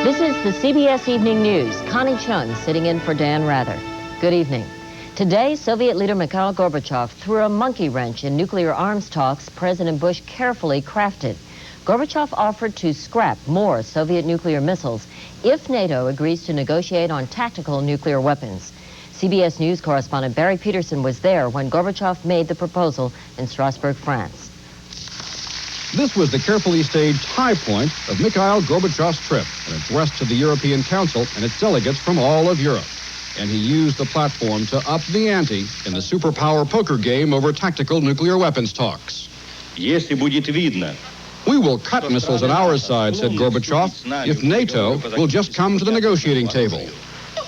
This is the CBS Evening News. Connie Chung sitting in for Dan Rather. Good evening. Today, Soviet leader Mikhail Gorbachev threw a monkey wrench in nuclear arms talks President Bush carefully crafted. Gorbachev offered to scrap more Soviet nuclear missiles if NATO agrees to negotiate on tactical nuclear weapons. CBS News correspondent Barry Peterson was there when Gorbachev made the proposal in Strasbourg, France. This was the carefully staged high point of Mikhail Gorbachev's trip, an address to the European Council and its delegates from all of Europe. And he used the platform to up the ante in the superpower poker game over tactical nuclear weapons talks. Если будет видно. We will cut missiles on our side, said Gorbachev, if NATO will just come to the negotiating table.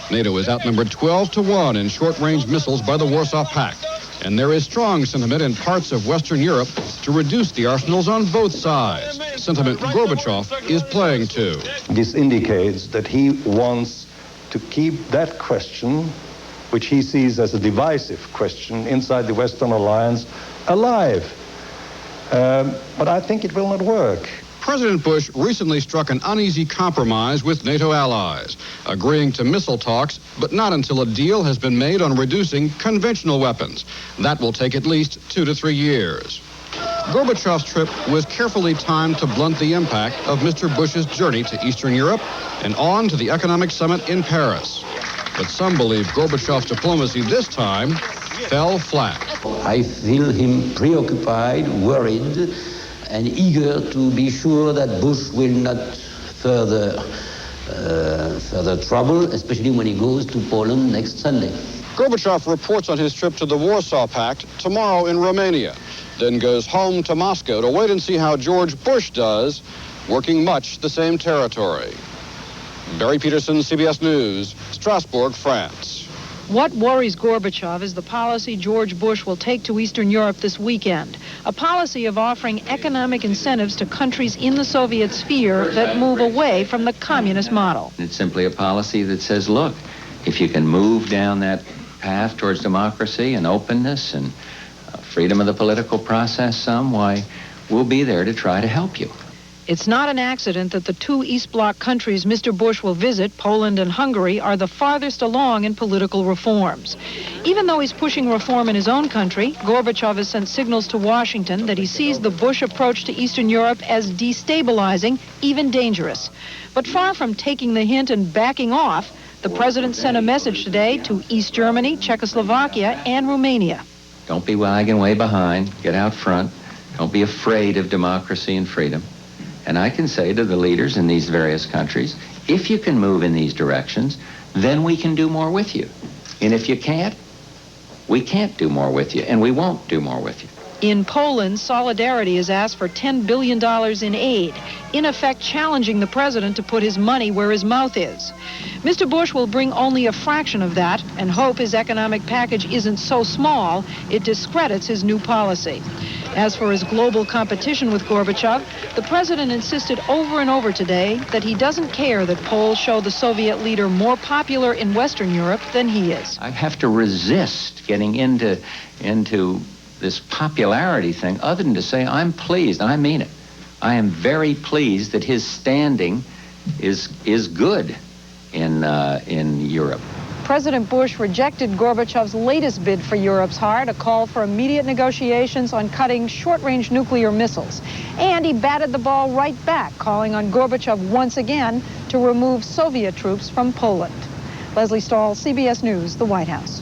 NATO is outnumbered 12-1 in short-range missiles by the Warsaw Pact. And there is strong sentiment in parts of Western Europe to reduce the arsenals on both sides, sentiment Gorbachev is playing to. This indicates that he wants to keep that question, which he sees as a divisive question inside the Western alliance, alive. But I think it will not work. President Bush recently struck an uneasy compromise with NATO allies, agreeing to missile talks, but not until a deal has been made on reducing conventional weapons. That will take at least 2 to 3 years. Gorbachev's trip was carefully timed to blunt the impact of Mr. Bush's journey to Eastern Europe and on to the economic summit in Paris. But some believe Gorbachev's diplomacy this time fell flat. I feel him preoccupied, worried, and eager to be sure that Bush will not further trouble, especially when he goes to Poland next Sunday. Gorbachev reports on his trip to the Warsaw Pact tomorrow in Romania, then goes home to Moscow to wait and see how George Bush does, working much the same territory. Barry Peterson, CBS News, Strasbourg, France. What worries Gorbachev is the policy George Bush will take to Eastern Europe this weekend, a policy of offering economic incentives to countries in the Soviet sphere that move away from the communist model. It's simply a policy that says, look, if you can move down that path towards democracy and openness and freedom of the political process some, why, we'll be there to try to help you. It's not an accident that the 2 East Bloc countries Mr. Bush will visit, Poland and Hungary, are the farthest along in political reforms. Even though he's pushing reform in his own country, Gorbachev has sent signals to Washington that he sees the Bush approach to Eastern Europe as destabilizing, even dangerous. But far from taking the hint and backing off, the president sent a message today to East Germany, Czechoslovakia, and Romania. Don't be lagging way behind. Get out front. Don't be afraid of democracy and freedom. And I can say to the leaders in these various countries, if you can move in these directions, then we can do more with you. And if you can't, we can't do more with you, and we won't do more with you. In Poland, Solidarity has asked for $10 billion in aid, in effect challenging the president to put his money where his mouth is. Mr. Bush will bring only a fraction of that and hope his economic package isn't so small it discredits his new policy. As for his global competition with Gorbachev, the president insisted over and over today that he doesn't care that polls show the Soviet leader more popular in Western Europe than he is. I have to resist getting into this popularity thing other than to say I'm pleased. I mean it. I am very pleased that his standing is good in Europe. President Bush rejected Gorbachev's latest bid for Europe's heart, a call for immediate negotiations on cutting short-range nuclear missiles. And he batted the ball right back, calling on Gorbachev once again to remove Soviet troops from Poland. Leslie Stahl, CBS News, the White House.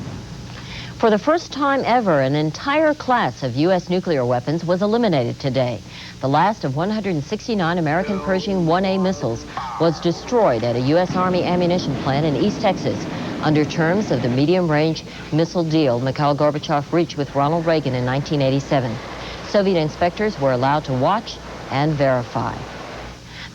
For the first time ever, an entire class of U.S. nuclear weapons was eliminated today. The last of 169 American Pershing A-1 missiles was destroyed at a U.S. Army ammunition plant in East Texas under terms of the medium-range missile deal Mikhail Gorbachev reached with Ronald Reagan in 1987. Soviet inspectors were allowed to watch and verify.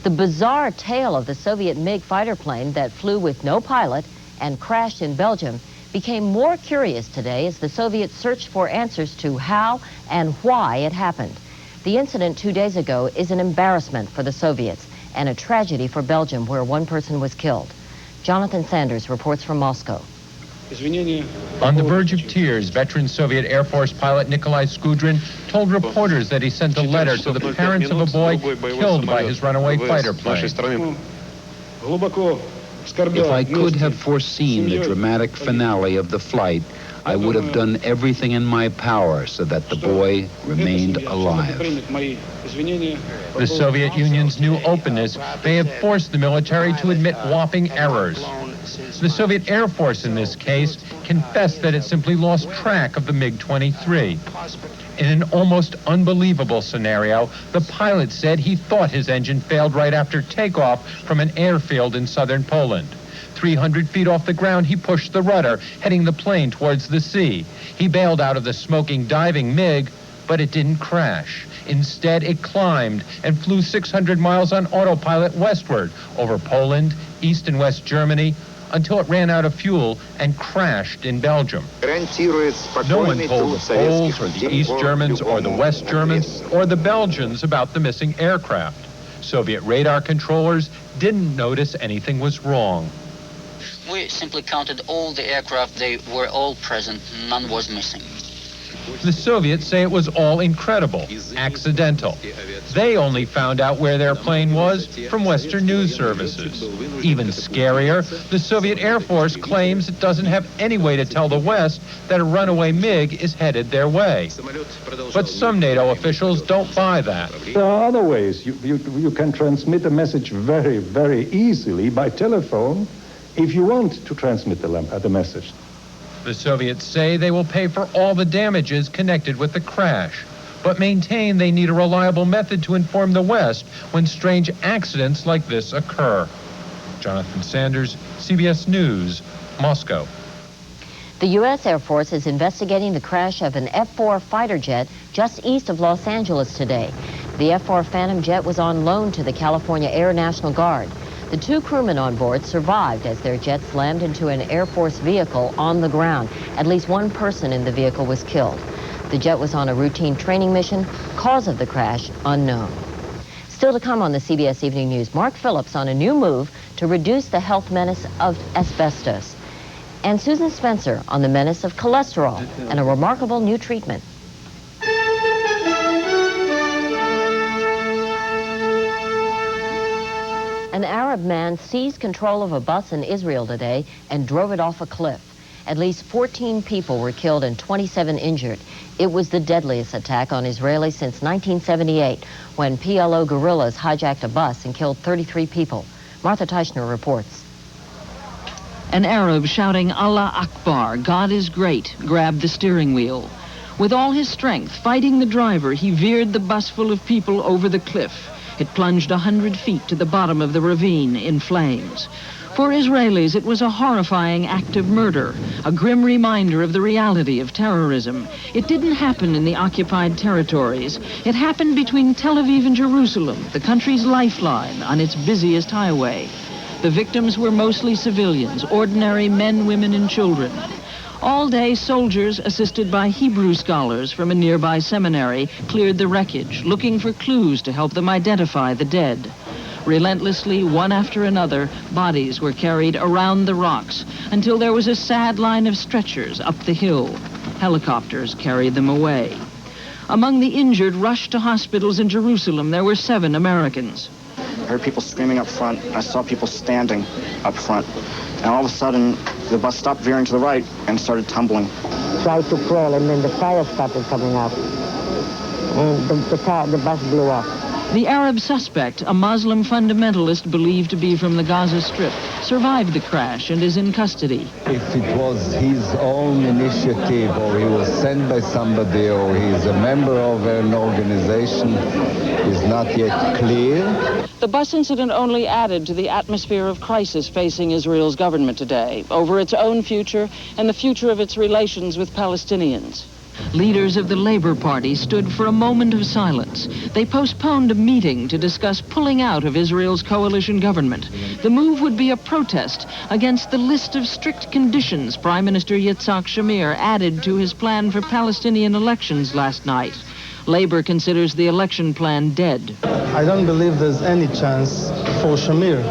The bizarre tale of the Soviet MiG fighter plane that flew with no pilot and crashed in Belgium became more curious today as the Soviets searched for answers to how and why it happened. The incident 2 days ago is an embarrassment for the Soviets and a tragedy for Belgium, where 1 person was killed. Jonathan Sanders reports from Moscow. On the verge of tears, veteran Soviet Air Force pilot Nikolai Skudrin told reporters that he sent a letter to the parents of a boy killed by his runaway fighter plane. If I could have foreseen the dramatic finale of the flight, I would have done everything in my power so that the boy remained alive. The Soviet Union's new openness may have forced the military to admit whopping errors. The Soviet Air Force in this case confessed that it simply lost track of the MiG-23. In an almost unbelievable scenario, the pilot said he thought his engine failed right after takeoff from an airfield in southern Poland. 300 feet off the ground, he pushed the rudder, heading the plane towards the sea. He bailed out of the smoking diving MiG, but it didn't crash. Instead, it climbed and flew 600 miles on autopilot westward over Poland, East and West Germany, until it ran out of fuel and crashed in Belgium. No one told the Poles or the East Germans or the West Germans or the Belgians about the missing aircraft. Soviet radar controllers didn't notice anything was wrong. We simply counted all the aircraft. They were all present. None was missing. The Soviets say it was all incredible, accidental. They only found out where their plane was from Western news services. Even scarier, the Soviet Air Force claims it doesn't have any way to tell the West that a runaway MiG is headed their way. But some NATO officials don't buy that. There are other ways. You can transmit a message very, very easily by telephone if you want to transmit the message. The Soviets say they will pay for all the damages connected with the crash, but maintain they need a reliable method to inform the West when strange accidents like this occur. Jonathan Sanders, CBS News, Moscow. The U.S. Air Force is investigating the crash of an F-4 fighter jet just east of Los Angeles today. The F-4 Phantom jet was on loan to the California Air National Guard. The two crewmen on board survived as their jet slammed into an Air Force vehicle on the ground. At least one person in the vehicle was killed. The jet was on a routine training mission. Cause of the crash, unknown. Still to come on the CBS Evening News, Mark Phillips on a new move to reduce the health menace of asbestos. And Susan Spencer on the menace of cholesterol and a remarkable new treatment. An Arab man seized control of a bus in Israel today and drove it off a cliff. At least 14 people were killed and 27 injured. It was the deadliest attack on Israelis since 1978, when PLO guerrillas hijacked a bus and killed 33 people. Martha Teichner reports. An Arab shouting Allah Akbar, God is great, grabbed the steering wheel. With all his strength, fighting the driver, he veered the bus full of people over the cliff. It plunged 100 feet to the bottom of the ravine in flames. For Israelis, it was a horrifying act of murder, a grim reminder of the reality of terrorism. It didn't happen in the occupied territories. It happened between Tel Aviv and Jerusalem, the country's lifeline, on its busiest highway. The victims were mostly civilians, ordinary men, women, and children. All day, soldiers, assisted by Hebrew scholars from a nearby seminary, cleared the wreckage, looking for clues to help them identify the dead. Relentlessly, one after another, bodies were carried around the rocks until there was a sad line of stretchers up the hill. Helicopters carried them away. Among the injured rushed to hospitals in Jerusalem, there were 7 Americans. I heard people screaming up front. I saw people standing up front. And all of a sudden, the bus stopped veering to the right and started tumbling. Tried to crawl, and then the fire started coming out. And the bus blew up. The Arab suspect, a Muslim fundamentalist believed to be from the Gaza Strip, survived the crash and is in custody. If it was his own initiative, or he was sent by somebody, or he's a member of an organization, is not yet clear. The bus incident only added to the atmosphere of crisis facing Israel's government today, over its own future and the future of its relations with Palestinians. Leaders of the Labor Party stood for a moment of silence. They postponed a meeting to discuss pulling out of Israel's coalition government. The move would be a protest against the list of strict conditions Prime Minister Yitzhak Shamir added to his plan for Palestinian elections last night. Labor considers the election plan dead. I don't believe there's any chance for Shamir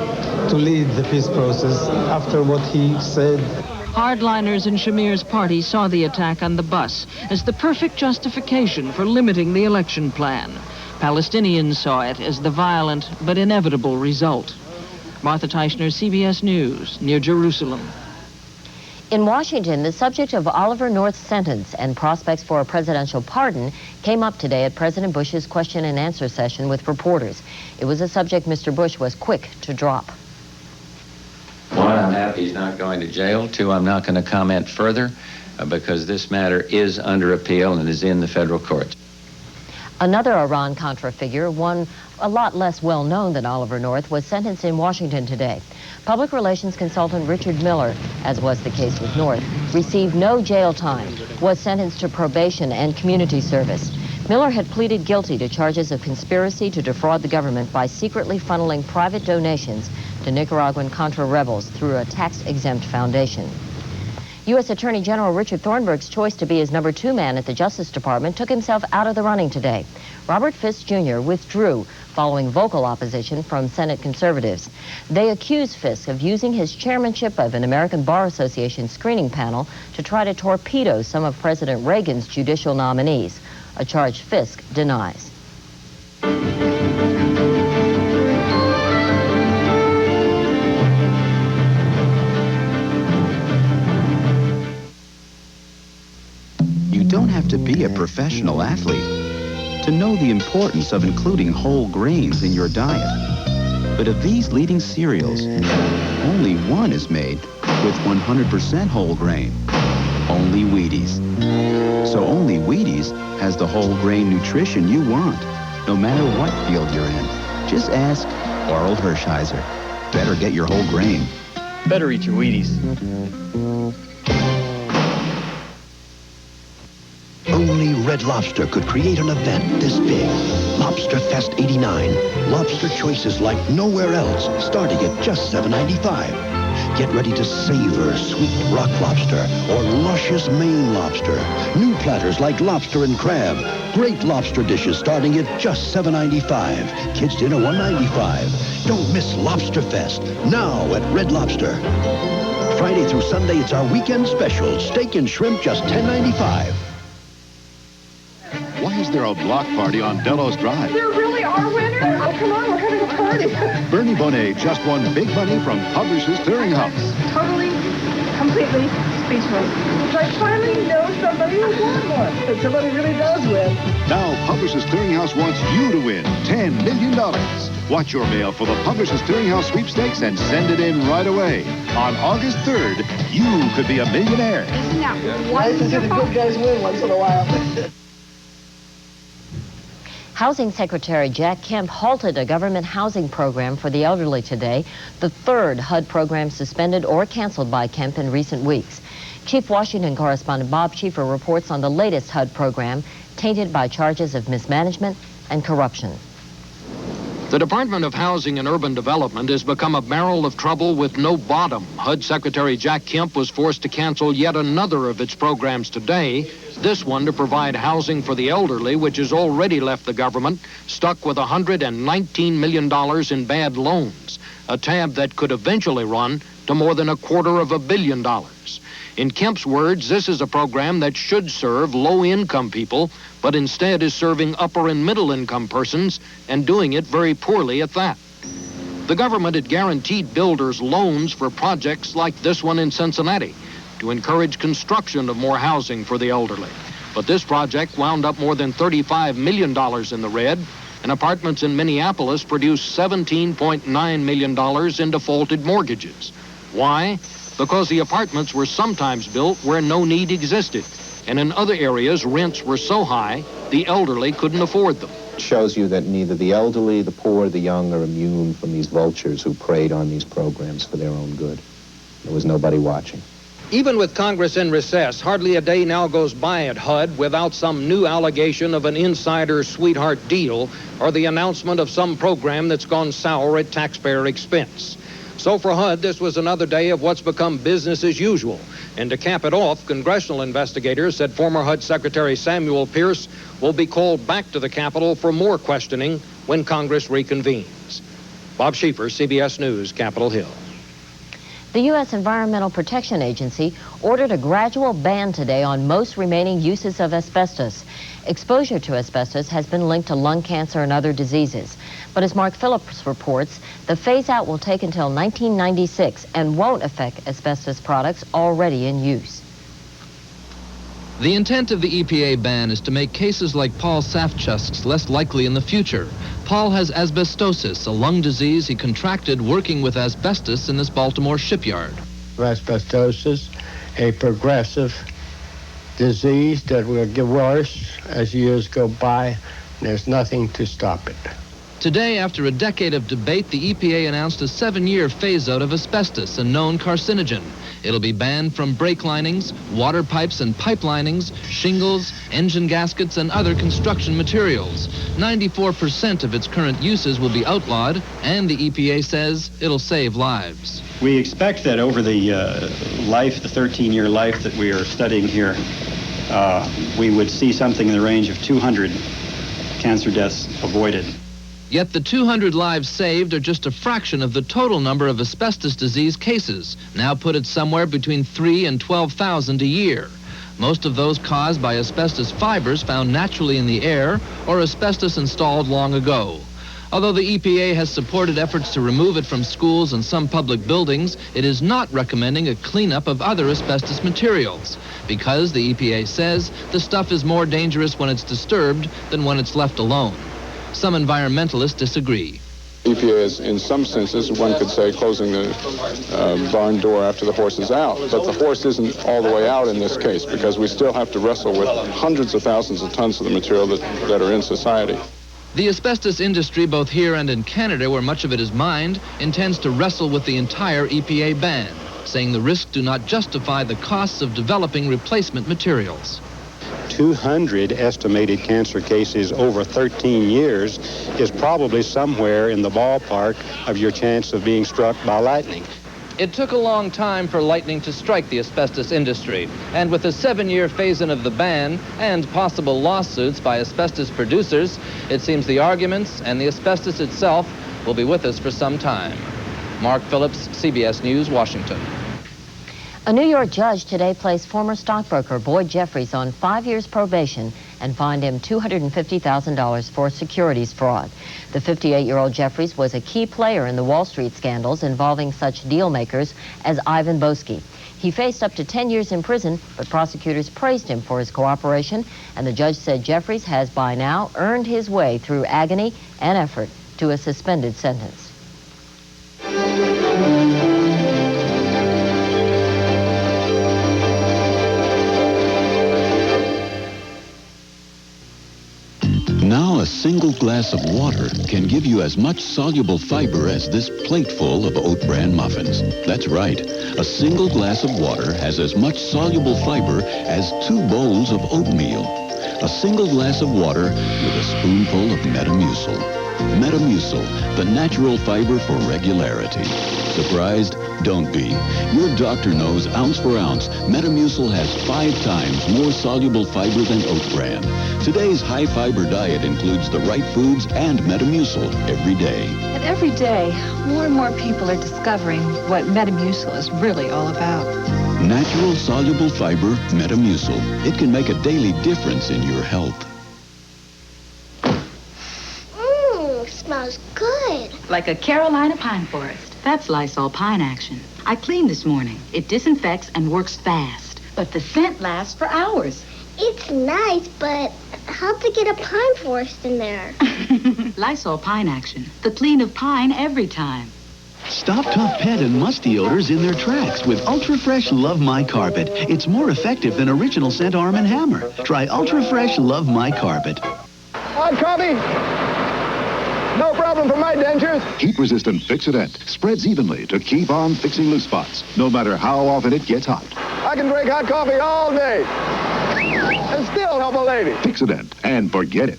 to lead the peace process after what he said. Hardliners in Shamir's party saw the attack on the bus as the perfect justification for limiting the election plan. Palestinians saw it as the violent but inevitable result. Martha Teichner, CBS News, near Jerusalem. In Washington, the subject of Oliver North's sentence and prospects for a presidential pardon came up today at President Bush's question and answer session with reporters. It was a subject Mr. Bush was quick to drop. One, I'm happy he's not going to jail. Two, I'm not going to comment further because this matter is under appeal and is in the federal courts. Another Iran-Contra figure, one a lot less well-known than Oliver North, was sentenced in Washington today. Public relations consultant Richard Miller, as was the case with North, received no jail time, was sentenced to probation and community service. Miller had pleaded guilty to charges of conspiracy to defraud the government by secretly funneling private donations to Nicaraguan Contra rebels through a tax-exempt foundation. U.S. Attorney General Richard Thornburg's choice to be his number 2 man at the Justice Department took himself out of the running today. Robert Fisk Jr. withdrew following vocal opposition from Senate conservatives. They accuse Fisk of using his chairmanship of an American Bar Association screening panel to try to torpedo some of President Reagan's judicial nominees, a charge Fisk denies. You don't have to be a professional athlete to know the importance of including whole grains in your diet. But of these leading cereals, only one is made with 100% whole grain, only Wheaties. So only Wheaties has the whole grain nutrition you want, no matter what field you're in. Just ask Oral Hershiser. Better get your whole grain. Better eat your Wheaties. Only Red Lobster could create an event this big. Lobster Fest 89. Lobster choices like nowhere else, starting at just $7.95. Get ready to savor sweet rock lobster or luscious Maine lobster. New platters like lobster and crab. Great lobster dishes starting at just $7.95. Kids dinner $1.95. Don't miss Lobster Fest now at Red Lobster. Friday through Sunday, it's our weekend special. Steak and shrimp just $10.95. Why is there a block party on Delos Drive? There really are winners? Oh, come on, we're having a party. Bernie Bonet just won big money from Publishers Clearinghouse. Totally, completely speechless. I finally know somebody who won one. But somebody really does win. Now Publishers Clearinghouse wants you to win $10 million. Watch your mail for the Publishers Clearinghouse sweepstakes and send it in right away. On August 3rd, you could be a millionaire. Isn't that nice to see the good guys win once in a while? Housing Secretary Jack Kemp halted a government housing program for the elderly today, the third HUD program suspended or canceled by Kemp in recent weeks. Chief Washington correspondent Bob Schieffer reports on the latest HUD program, tainted by charges of mismanagement and corruption. The Department of Housing and Urban Development has become a barrel of trouble with no bottom. HUD Secretary Jack Kemp was forced to cancel yet another of its programs today, this one to provide housing for the elderly, which has already left the government stuck with $119 million in bad loans, a tab that could eventually run to more than $250 million. In Kemp's words, this is a program that should serve low-income people, but instead is serving upper and middle-income persons and doing it very poorly at that. The government had guaranteed builders loans for projects like this one in Cincinnati to encourage construction of more housing for the elderly. But this project wound up more than $35 million in the red, and apartments in Minneapolis produced $17.9 million in defaulted mortgages. Why? Because the apartments were sometimes built where no need existed, and in other areas rents were so high the elderly couldn't afford them. It shows you that neither the elderly, the poor, the young are immune from these vultures who preyed on these programs for their own good. There was nobody watching. Even with Congress in recess, hardly a day now goes by at HUD without some new allegation of an insider sweetheart deal or the announcement of some program that's gone sour at taxpayer expense. So for HUD, this was another day of what's become business as usual. And to cap it off, congressional investigators said former HUD Secretary Samuel Pierce will be called back to the Capitol for more questioning when Congress reconvenes. Bob Schieffer, CBS News, Capitol Hill. The U.S. Environmental Protection Agency ordered a gradual ban today on most remaining uses of asbestos. Exposure to asbestos has been linked to lung cancer and other diseases. But as Mark Phillips reports, the phase-out will take until 1996 and won't affect asbestos products already in use. The intent of the EPA ban is to make cases like Paul Safchusk's less likely in the future. Paul has asbestosis, a lung disease he contracted working with asbestos in this Baltimore shipyard. Asbestosis, a progressive disease that will get worse as years go by. There's nothing to stop it. Today, after a decade of debate, the EPA announced a 7-year phase-out of asbestos, a known carcinogen. It'll be banned from brake linings, water pipes and pipe linings, shingles, engine gaskets, and other construction materials. 94% of its current uses will be outlawed, and the EPA says it'll save lives. We expect that over the life, the 13-year life that we are studying here, we would see something in the range of 200 cancer deaths avoided. Yet the 200 lives saved are just a fraction of the total number of asbestos disease cases, now put at somewhere between 3,000 and 12,000 a year. Most of those caused by asbestos fibers found naturally in the air or asbestos installed long ago. Although the EPA has supported efforts to remove it from schools and some public buildings, it is not recommending a cleanup of other asbestos materials, because the EPA says the stuff is more dangerous when it's disturbed than when it's left alone. Some environmentalists disagree. EPA is, in some senses, one could say, closing the barn door after the horse is out. But the horse isn't all the way out in this case, because we still have to wrestle with hundreds of thousands of tons of the material that are in society. The asbestos industry, both here and in Canada, where much of it is mined, intends to wrestle with the entire EPA ban, saying the risks do not justify the costs of developing replacement materials. 200 estimated cancer cases over 13 years is probably somewhere in the ballpark of your chance of being struck by lightning. It took a long time for lightning to strike the asbestos industry, and with a 7-year phase-in of the ban and possible lawsuits by asbestos producers, it seems the arguments and the asbestos itself will be with us for some time. Mark Phillips, CBS News, Washington. A New York judge today placed former stockbroker Boyd Jeffries on 5 years probation and fined him $250,000 for securities fraud. The 58-year-old Jeffries was a key player in the Wall Street scandals involving such deal makers as Ivan Boesky. He faced up to 10 years in prison, but prosecutors praised him for his cooperation, and the judge said Jeffries has by now earned his way through agony and effort to a suspended sentence. Now a single glass of water can give you as much soluble fiber as this plateful of oat bran muffins. That's right. A single glass of water has as much soluble fiber as 2 bowls of oatmeal. A single glass of water with a spoonful of Metamucil. Metamucil, the natural fiber for regularity. Surprised? Don't be. Your doctor knows ounce for ounce, Metamucil has 5 times more soluble fiber than oat bran. Today's high-fiber diet includes the right foods and Metamucil every day. And every day, more and more people are discovering what Metamucil is really all about. Natural soluble fiber Metamucil. It can make a daily difference in your health. Smells good. Like a Carolina pine forest. That's Lysol Pine Action. I cleaned this morning. It disinfects and works fast. But the scent lasts for hours. It's nice, but how'd they get a pine forest in there? Lysol Pine Action. The clean of pine every time. Stop tough pet and musty odors in their tracks with Ultra Fresh Love My Carpet. It's more effective than original scent Arm & Hammer. Try Ultra Fresh Love My Carpet. Hot coffee? No problem for my dentures. Heat-resistant Fix-It-Ent spreads evenly to keep on fixing loose spots, no matter how often it gets hot. I can drink hot coffee all day and still help a lady. Fix-It-Ent, and forget it.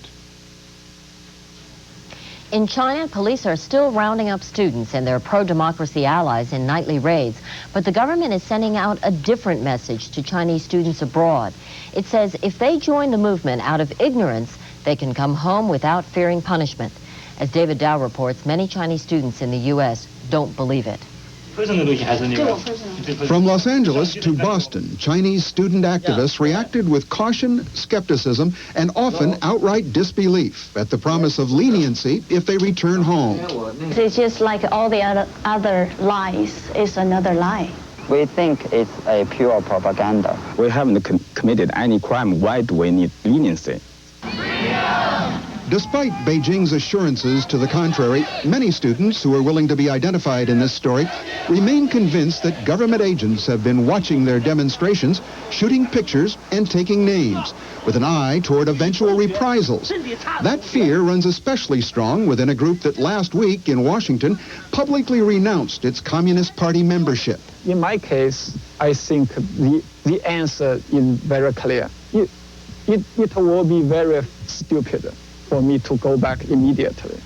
In China, police are still rounding up students and their pro-democracy allies in nightly raids, but the government is sending out a different message to Chinese students abroad. It says if they join the movement out of ignorance, they can come home without fearing punishment. As David Dow reports, many Chinese students in the U.S. don't believe it. From Los Angeles to Boston, Chinese student activists reacted with caution, skepticism, and often outright disbelief at the promise of leniency if they return home. It's just like all the other lies. It's another lie. We think it's a pure propaganda. We haven't committed any crime. Why do we need leniency? Despite Beijing's assurances to the contrary, many students who are willing to be identified in this story remain convinced that government agents have been watching their demonstrations, shooting pictures, and taking names, with an eye toward eventual reprisals. That fear runs especially strong within a group that last week in Washington publicly renounced its Communist Party membership. In my case, I think the answer is very clear. It will be very stupid for me to go back immediately.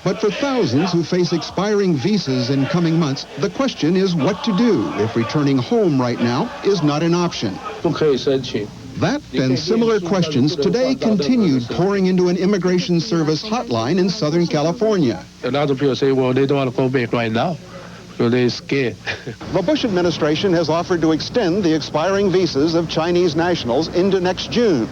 But for thousands who face expiring visas in coming months, the question is what to do if returning home right now is not an option. That and similar questions today continued pouring into an immigration service hotline in Southern California. A lot of people say, well, they don't want to go back right now. So they're scared. The Bush administration has offered to extend the expiring visas of Chinese nationals into next June.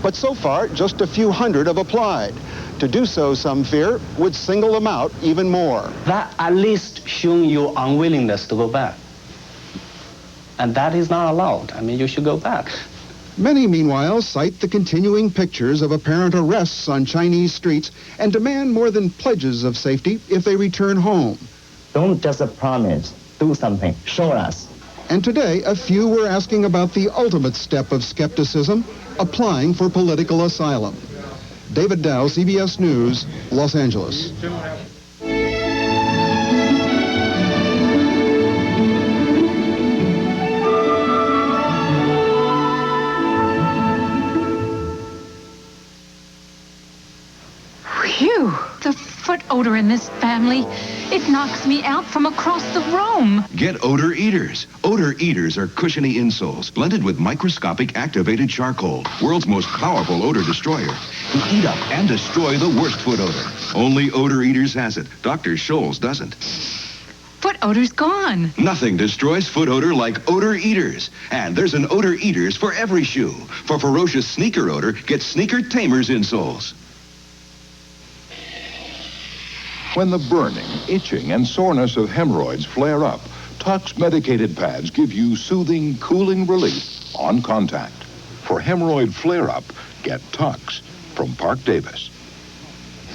But so far, just a few hundred have applied. To do so, some fear, would single them out even more. That at least shows your unwillingness to go back. And that is not allowed. I mean, you should go back. Many, meanwhile, cite the continuing pictures of apparent arrests on Chinese streets and demand more than pledges of safety if they return home. Don't just promise. Do something. Show us. And today, a few were asking about the ultimate step of skepticism, applying for political asylum. David Dow, CBS News, Los Angeles. Phew! The foot odor in this family. It knocks me out from across the room. Get Odor Eaters. Odor Eaters are cushiony insoles blended with microscopic activated charcoal, world's most powerful odor destroyer, to eat up and destroy the worst foot odor. Only Odor Eaters has it. Dr. Scholl's doesn't. Foot odor's gone. Nothing destroys foot odor like Odor Eaters. And there's an Odor Eaters for every shoe. For ferocious sneaker odor, get Sneaker Tamers insoles. When the burning, itching, and soreness of hemorrhoids flare up, Tux medicated pads give you soothing, cooling relief on contact. For hemorrhoid flare-up, get Tux from Park Davis.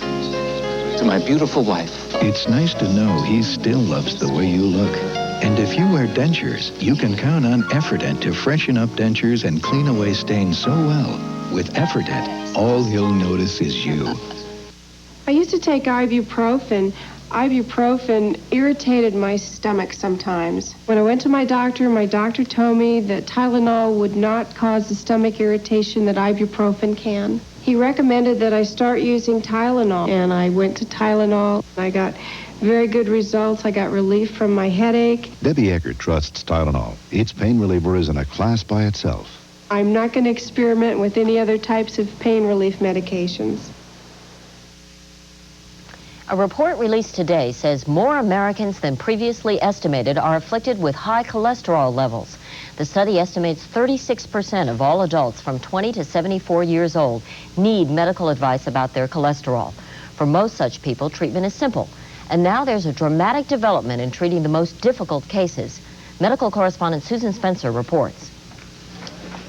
To my beautiful wife. It's nice to know he still loves the way you look. And if you wear dentures, you can count on Effordent to freshen up dentures and clean away stains so well. With Effordent, all he'll notice is you. I used to take ibuprofen. Ibuprofen irritated my stomach sometimes. When I went to my doctor told me that Tylenol would not cause the stomach irritation that ibuprofen can. He recommended that I start using Tylenol, and I went to Tylenol. I got very good results. I got relief from my headache. Debbie Eckert trusts Tylenol. Its pain reliever is in a class by itself. I'm not going to experiment with any other types of pain relief medications. A report released today says more Americans than previously estimated are afflicted with high cholesterol levels. The study estimates 36% of all adults from 20 to 74 years old need medical advice about their cholesterol. For most such people, treatment is simple. And now there's a dramatic development in treating the most difficult cases. Medical correspondent Susan Spencer reports.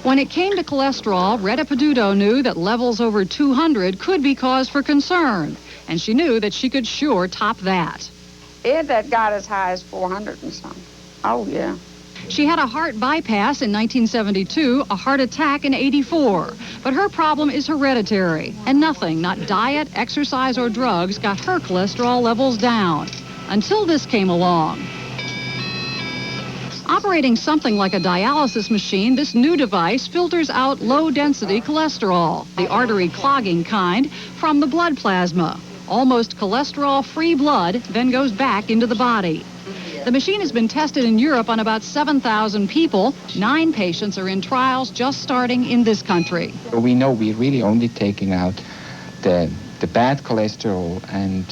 When it came to cholesterol, Retta Peduto knew that levels over 200 could be cause for concern. And she knew that she could sure top that. It had got as high as 400 and something. Oh, yeah. She had a heart bypass in 1972, a heart attack in 84. But her problem is hereditary. And nothing, not diet, exercise, or drugs, got her cholesterol levels down. Until this came along. Operating something like a dialysis machine, this new device filters out low-density cholesterol, the artery-clogging kind, from the blood plasma. Almost cholesterol-free blood then goes back into the body. The machine has been tested in Europe on about 7,000 people. 9 patients are in trials just starting in this country. We know we're really only taking out the bad cholesterol and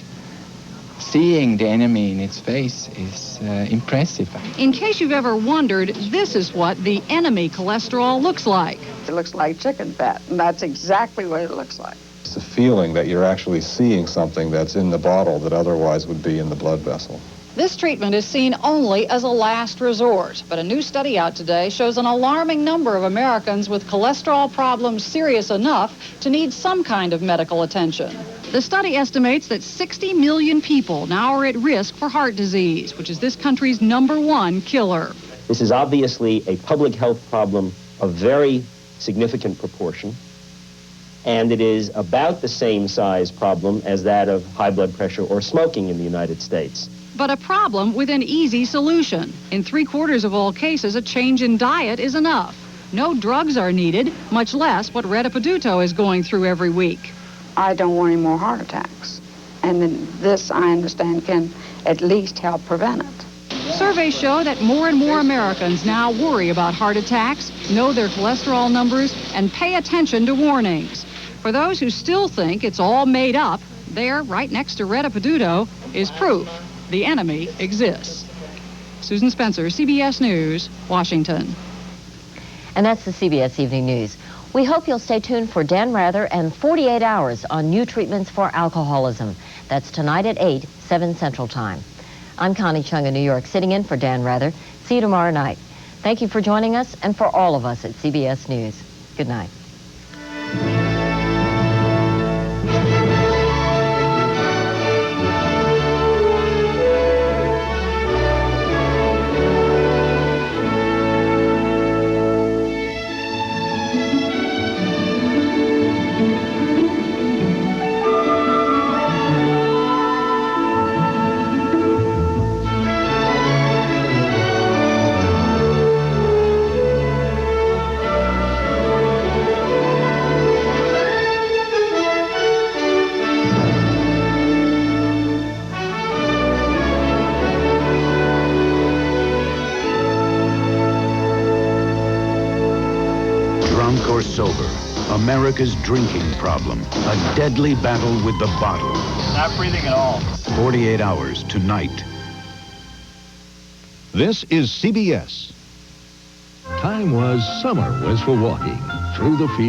seeing the enemy in its face is impressive. In case you've ever wondered, this is what the enemy cholesterol looks like. It looks like chicken fat, and that's exactly what it looks like. It's the feeling that you're actually seeing something that's in the bottle that otherwise would be in the blood vessel. This treatment is seen only as a last resort, but a new study out today shows an alarming number of Americans with cholesterol problems serious enough to need some kind of medical attention. The study estimates that 60 million people now are at risk for heart disease, which is this country's #1 killer. This is obviously a public health problem of very significant proportion, and it is about the same size problem as that of high blood pressure or smoking in the United States. But a problem with an easy solution. In 3/4 of all cases, a change in diet is enough. No drugs are needed, much less what Retta Peduto is going through every week. I don't want any more heart attacks. And then this, I understand, can at least help prevent it. Surveys show that more and more Americans now worry about heart attacks, know their cholesterol numbers, and pay attention to warnings. For those who still think it's all made up, there, right next to Retta Peduto, is proof the enemy exists. Susan Spencer, CBS News, Washington. And that's the CBS Evening News. We hope you'll stay tuned for Dan Rather and 48 Hours on new treatments for alcoholism. That's tonight at 8, 7 Central Time. I'm Connie Chung in New York, sitting in for Dan Rather. See you tomorrow night. Thank you for joining us and for all of us at CBS News. Good night. America's drinking problem, a deadly battle with the bottle. Not breathing at all. 48 Hours tonight. This is CBS. Time was summer was for walking through the fields.